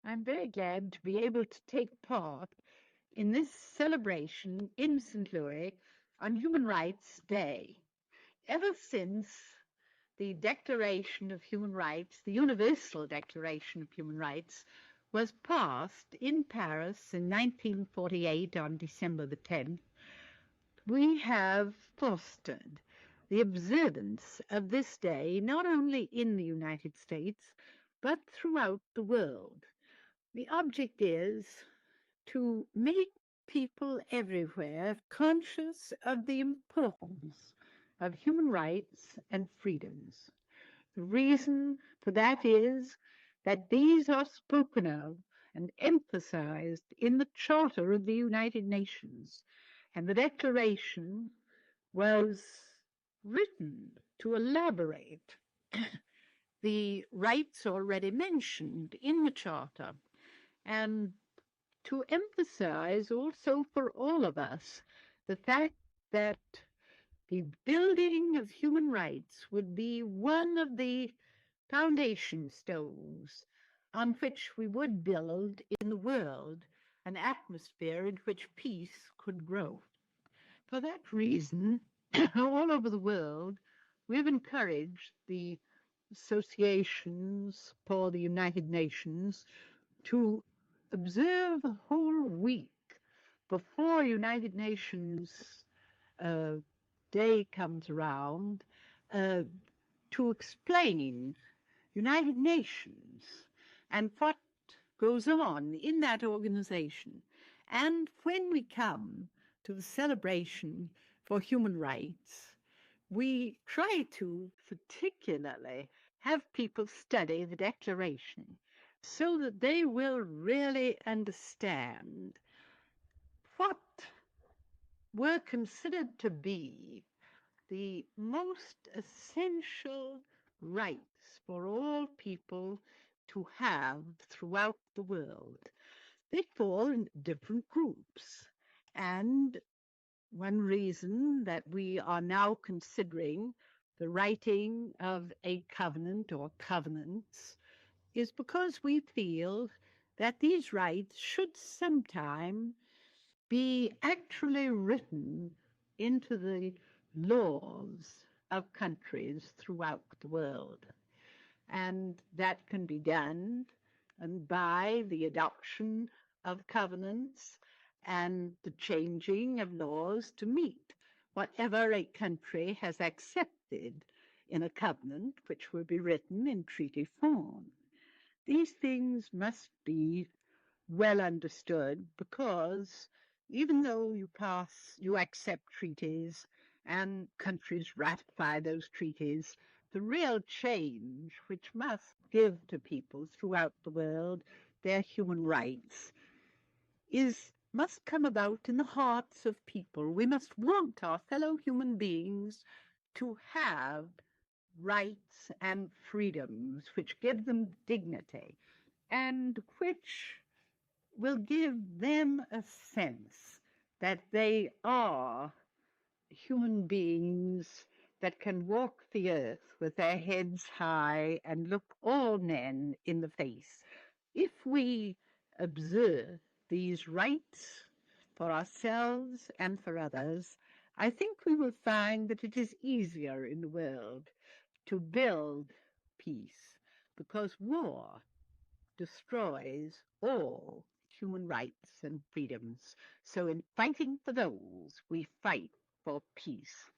I'm very glad to be able to take part in this celebration in St. Louis on Human Rights Day. Ever since the Declaration of Human Rights, the Universal Declaration of Human Rights, was passed in Paris in 1948 on December the 10th, we have fostered the observance of this day not only in the United States, but throughout the world. The object is to make people everywhere conscious of the importance of human rights and freedoms. The reason for that is that these are spoken of and emphasized in the Charter of the United Nations, and the Declaration was written to elaborate the rights already mentioned in the Charter and to emphasize also for all of us the fact that the building of human rights would be one of the foundation stones on which we would build in the world an atmosphere in which peace could grow. For that reason, all over the world, we've encouraged the associations for the United Nations to observe a whole week before United Nations Day comes around to explain United Nations and what goes on in that organization. And when we come to the celebration for human rights, we try to particularly have people study the Declaration so that they will really understand what were considered to be the most essential rights for all people to have throughout the world. They fall in different groups. And one reason that we are now considering the writing of a covenant or covenants is because we feel that these rights should sometime be actually written into the laws of countries throughout the world. And that can be done by the adoption of covenants and the changing of laws to meet whatever a country has accepted in a covenant, which will be written in treaty form. These things must be well understood because even though you accept treaties and countries ratify those treaties, the real change which must give to people throughout the world their human rights must come about in the hearts of people. We must want our fellow human beings to have rights and freedoms which give them dignity and which will give them a sense that they are human beings that can walk the earth with their heads high and look all men in the face. If we observe these rights for ourselves and for others, I think we will find that it is easier in the world to build peace, because war destroys all human rights and freedoms. So in fighting for those, we fight for peace.